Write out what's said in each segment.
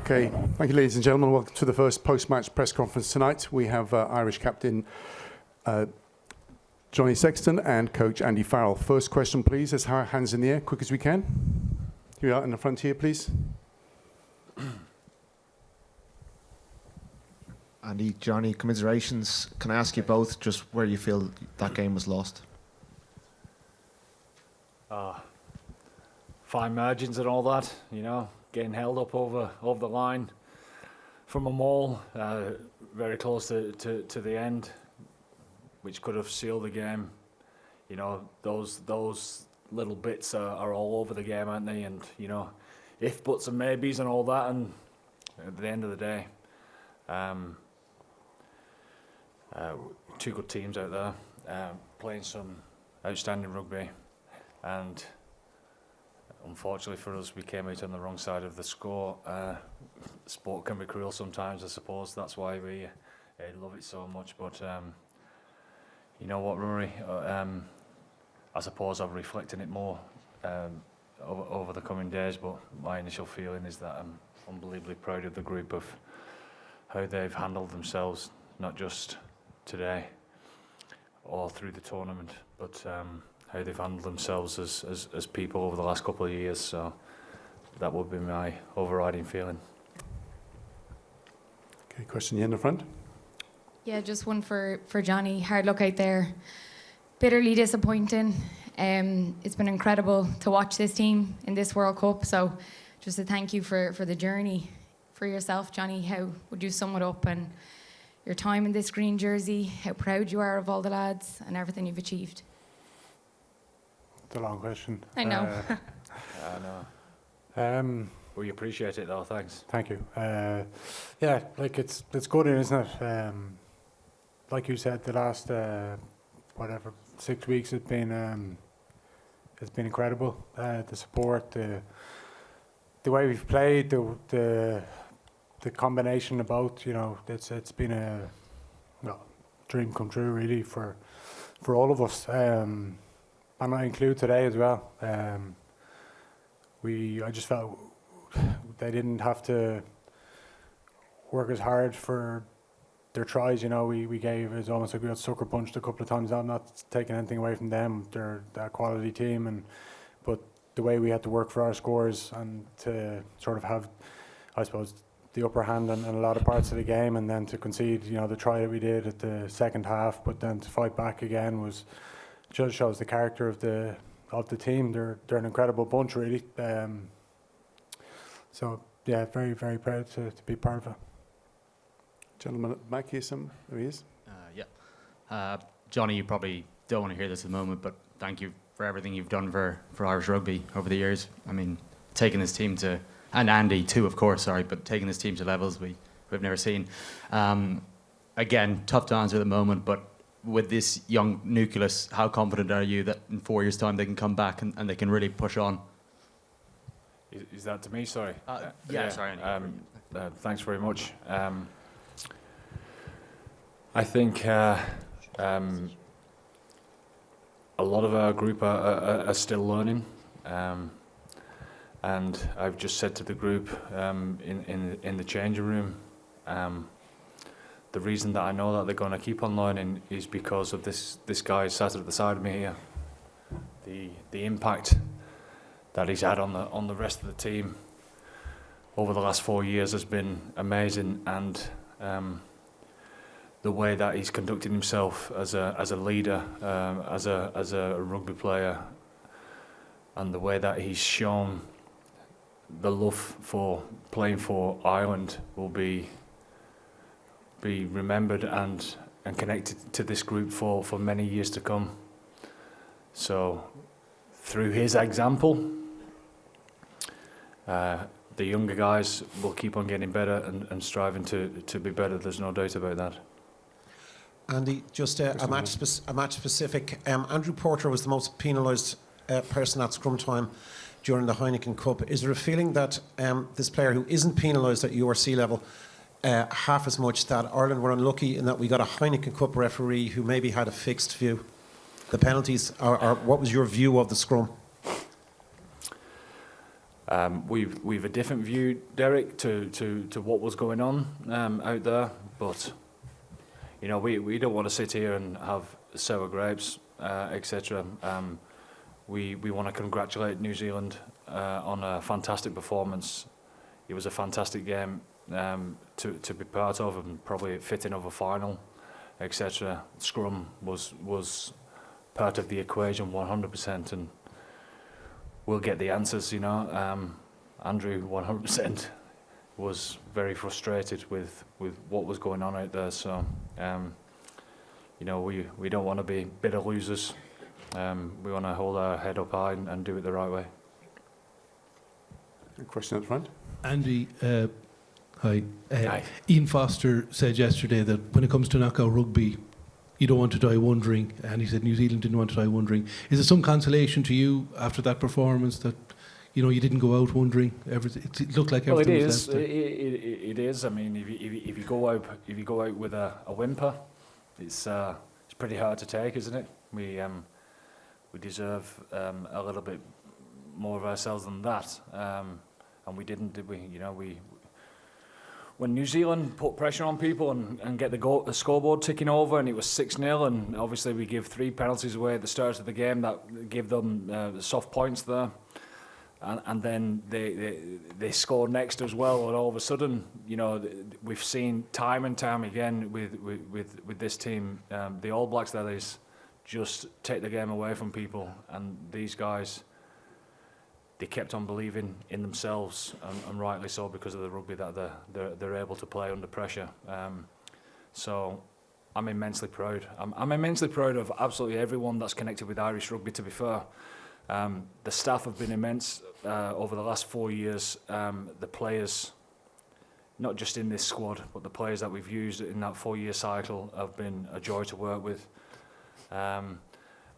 Okay, thank you, ladies and gentlemen. Welcome to the first post-match press conference tonight. We have Irish captain Johnny Sexton and coach Andy Farrell. First question, please. Let's have our hands in the air, quick as we can. Here we are in the front here, please. Andy, Johnny, commiserations. Can I ask you both just where you feel that game was lost? Fine margins and all that, you know, getting held up over the line from a maul, very close to the end, which could have sealed the game. You know, those little bits are all over the game, aren't they? And, you know, if, buts and maybes and all that, and at the end of the day, two good teams out there playing some outstanding rugby, and unfortunately for us, we came out on the wrong side of the score. Sport can be cruel sometimes, I suppose. That's why we love it so much. But you know what, Rory? I suppose I'm reflecting it more over the coming days. But my initial feeling is that I'm unbelievably proud of the group of how they've handled themselves, not just today or through the tournament, but how they've handled themselves as people over the last couple of years. So that would be my overriding feeling. Okay, question here in the front. Yeah, just one for Johnny. Hard luck out there. Bitterly disappointing. It's been incredible to watch this team in this World Cup. So just a thank you for the journey for yourself, Johnny. How would you sum it up, and your time in this green jersey, how proud you are of all the lads and everything you've achieved? It's a long question. I know. I know. We appreciate it, though. Thanks. Thank you. Yeah, like it's good, isn't it? Like you said, the last 6 weeks it's been incredible. The support, the way we've played, the combination of both. You know, it's been a dream come true, really, for all of us. And I include today as well. I just felt they didn't have to work as hard for their tries. You know, we gave, it's almost like we got sucker punched a couple of times. I'm not taking anything away from them. They're a quality team, but the way we had to work for our scores and to sort of have, I suppose, the upper hand in a lot of parts of the game, and then to concede, you know, the try that we did at the second half, but then to fight back again just shows the character of the team. They're an incredible bunch, really. So yeah, very, very proud to be part of it. Gentleman at the back here, there he is. Johnny, you probably don't want to hear this at the moment, but thank you for everything you've done for Irish rugby over the years. I mean, taking this team to, and Andy too, of course, but taking this team to levels we've never seen. Again, tough to answer at the moment, but with this young nucleus, how confident are you that in 4 years' time they can come back and they can really push on? Is that to me? Sorry. Sorry, Andy. Thanks very much. I think a lot of our group are still learning, and I've just said to the group in the changing room, the reason that I know that they're going to keep on learning is because of this guy sat at the side of me here. The impact that he's had on the rest of the team over the last 4 years has been amazing, and the way that he's conducted himself as a leader, as a rugby player, and the way that he's shown the love for playing for Ireland will be remembered and connected to this group for many years to come. So through his example, the younger guys will keep on getting better and striving to be better. There's no doubt about that. Andy, just a match specific. Andrew Porter was the most penalised person at scrum time during the Heineken Cup. Is there a feeling that this player who isn't penalised at URC level half as much, that Ireland were unlucky in that we got a Heineken Cup referee who maybe had a fixed view? The penalties, or what was your view of the scrum? We've a different view, Derek, to what was going on out there, but you know, we don't want to sit here and have sour grapes, etc. We want to congratulate New Zealand on a fantastic performance. It was a fantastic game to be part of, and probably fitting of a final, etc. Scrum was part of the equation 100%, and we'll get the answers, you know. Andrew 100% was very frustrated with what was going on out there, so you know, we don't want to be bitter losers. We want to hold our head up high and do it the right way. A question at the front. Andy, hi. Hi. Ian Foster said yesterday that when it comes to knockout rugby, you don't want to die wondering, and he said New Zealand didn't want to die wondering. Is there some consolation to you after that performance that, you know, you didn't go out wondering? It looked like everything was left there. It is. I mean, if you go out with a whimper, it's pretty hard to take, isn't it? We deserve a little bit more of ourselves than that, and we didn't, did we? You know, when New Zealand put pressure on people and get the scoreboard ticking over, and it was 6-0, and obviously we give 3 penalties away at the start of the game that give them soft points there, and then they score next as well, and all of a sudden, you know, we've seen time and time again with this team, the All Blacks, that is, just take the game away from people, and these guys, they kept on believing in themselves, and rightly so, because of the rugby that they're able to play under pressure. So I'm immensely proud. I'm immensely proud of absolutely everyone that's connected with Irish rugby, to be fair. The staff have been immense over the last 4 years. The players, not just in this squad, but the players that we've used in that 4-year cycle have been a joy to work with. And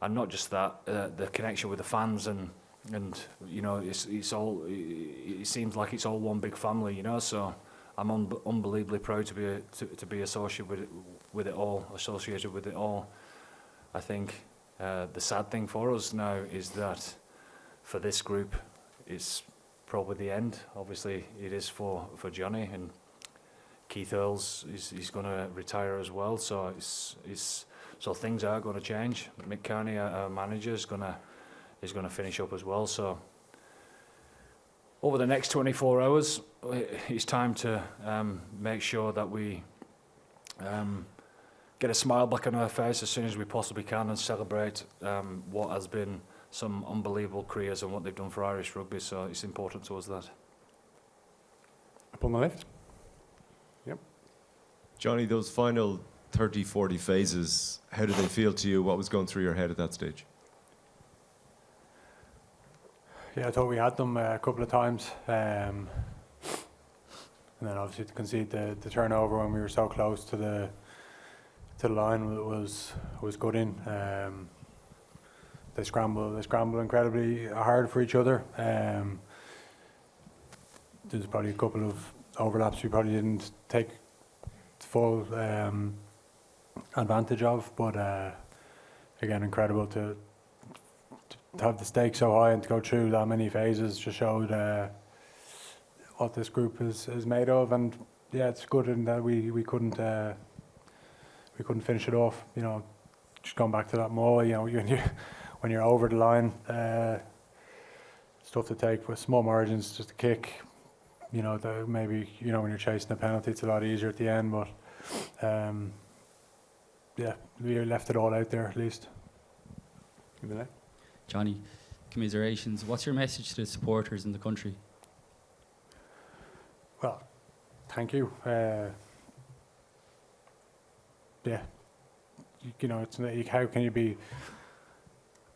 not just that, the connection with the fans, and you know, it's all. It seems like it's all one big family, you know. So I'm unbelievably proud to be associated with it all. I think the sad thing for us now is that for this group, it's probably the end. Obviously, it is for Johnny, and Keith Earls he's going to retire as well. So so things are going to change. Mick Kearney, our manager, is going to finish up as well. So over the next 24 hours, it's time to make sure that we get a smile back on our face as soon as we possibly can, and celebrate what has been some unbelievable careers and what they've done for Irish rugby. So it's important to us that. Up on the left. Yep. Johnny, those final 30, 40 phases, how did they feel to you? What was going through your head at that stage? Yeah, I thought we had them a couple of times, and then obviously to concede the turnover when we were so close to the line was gutting. They scramble incredibly hard for each other. There's probably a couple of overlaps we probably didn't take full advantage of, but again, incredible to have the stakes so high and to go through that many phases just showed what this group is made of. And yeah, it's good in that we couldn't finish it off. You know, just going back to that maul, you know, when you're over the line, it's tough to take with small margins, just a kick. You know, maybe, you know, when you're chasing a penalty, it's a lot easier at the end, but yeah, we left it all out there at least. Johnny, commiserations. What's your message to the supporters in the country? Well, thank you. Yeah, you know, it's how can you be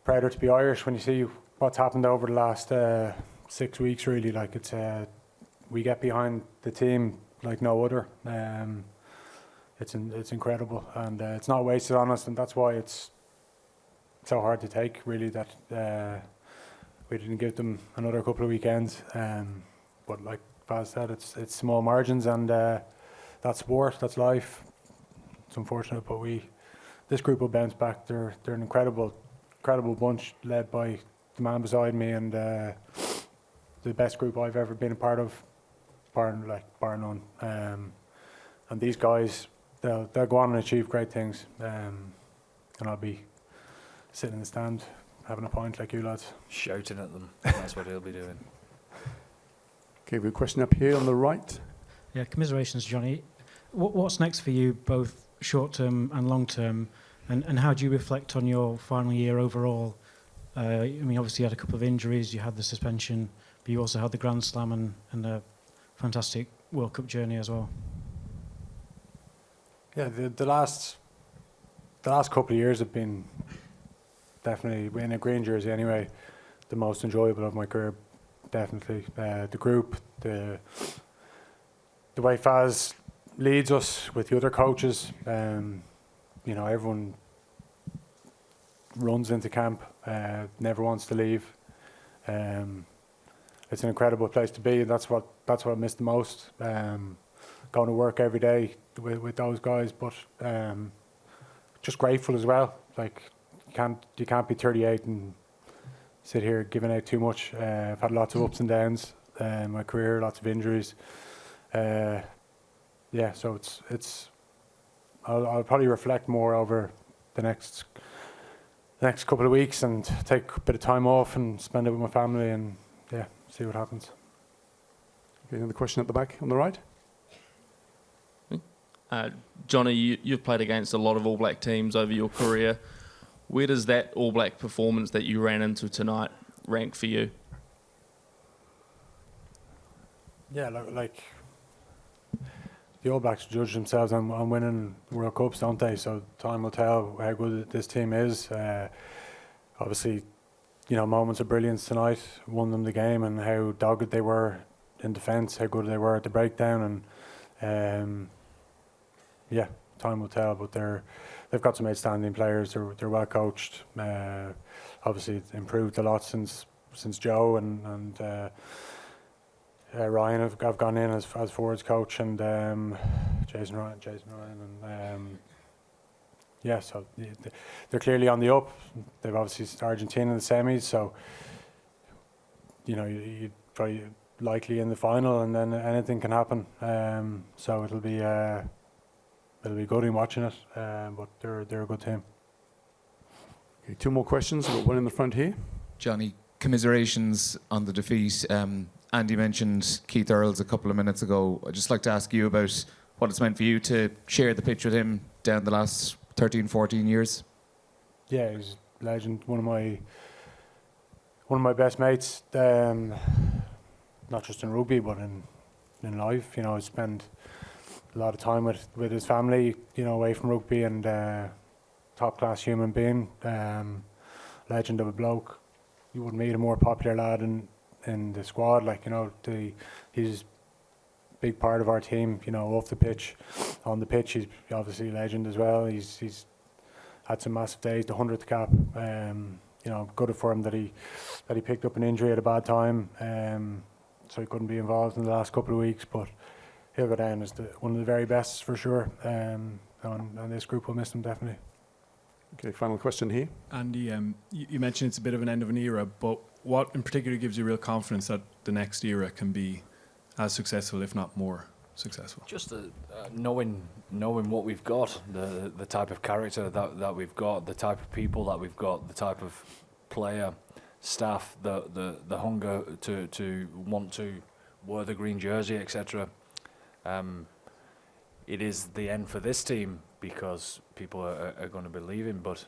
prouder to be Irish when you see what's happened over the last 6 weeks? Really, like it's we get behind the team like no other. It's incredible, and it's not wasted on us, and that's why it's so hard to take, really, that we didn't give them another couple of weekends. But like Baz said, it's small margins, and that's sport, that's life. It's unfortunate, but this group will bounce back. They're an incredible bunch, led by the man beside me, and the best group I've ever been a part of, bar none. And these guys, they'll go on and achieve great things. And I'll be sitting in the stand having a pint like you lads. Shouting at them. That's what he'll be doing. Okay, we have a question up here on the right. Yeah, commiserations, Johnny. What's next for you, both short term and long term, and how do you reflect on your final year overall? I mean, obviously you had a couple of injuries, you had the suspension, but you also had the Grand Slam and a fantastic World Cup journey as well. Yeah, the last couple of years have been definitely, in a green jersey anyway, the most enjoyable of my career. Definitely, the group, the way Faz leads us with the other coaches. You know, everyone runs into camp, never wants to leave. It's an incredible place to be, and that's what I miss the most. Going to work every day with those guys, but just grateful as well. Like you can't be 38 and sit here giving out too much. I've had lots of ups and downs in my career, lots of injuries. Yeah, so I'll probably reflect more over the next couple of weeks and take a bit of time off and spend it with my family and yeah, see what happens. Okay, another question at the back on the right. Johnny, you've played against a lot of All Black teams over your career. Where does that All Black performance that you ran into tonight rank for you? Yeah, like the All Blacks judge themselves on winning World Cups, don't they? So time will tell how good this team is. Obviously, you know, moments of brilliance tonight won them the game, and how dogged they were in defence, how good they were at the breakdown, and yeah, time will tell. But they've got some outstanding players. They're well coached. Obviously, it's improved a lot since Joe and Ryan have gone in as forwards coach, and Jason Ryan, and yeah, so they're clearly on the up. They've obviously Argentina in the semis, so you know you'd probably likely in the final, and then anything can happen. So it'll be good in watching it, but they're a good team. Okay, two more questions. We've got one in the front here. Johnny, commiserations on the defeat. Andy mentioned Keith Earls a couple of minutes ago. I'd just like to ask you about what it's meant for you to share the pitch with him down the last 13, 14 years. Yeah, he's a legend. One of my best mates. Not just in rugby, but in life. You know, I spend a lot of time with his family. You know, away from rugby, and top class human being. Legend of a bloke. You wouldn't meet a more popular lad in the squad. Like, you know, he's a big part of our team. You know, off the pitch, on the pitch, he's obviously a legend as well. He's had some massive days. The 100th cap. You know, good for him that he picked up an injury at a bad time. So he couldn't be involved in the last couple of weeks, but he'll go down as one of the very best for sure. And this group will miss him definitely. Okay, final question here. Andy, you mentioned it's a bit of an end of an era, but what in particular gives you real confidence that the next era can be as successful, if not more successful? Just knowing what we've got, the type of character that we've got, the type of people that we've got, the type of player, staff, the hunger to want to wear the green jersey, etc. It is the end for this team because people are going to be leaving, but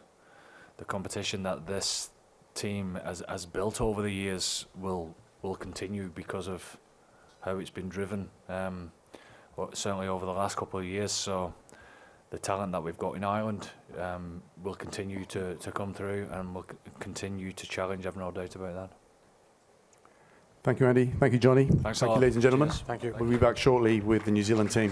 the competition that this team has built over the years will continue because of how it's been driven, certainly over the last couple of years. So the talent that we've got in Ireland will continue to come through, and will continue to challenge. I've no doubt about that. Thank you, Andy. Thank you, Johnny. Thanks a Thank you, lot. ladies and gentlemen. Thank you. We'll be back shortly with the New Zealand team.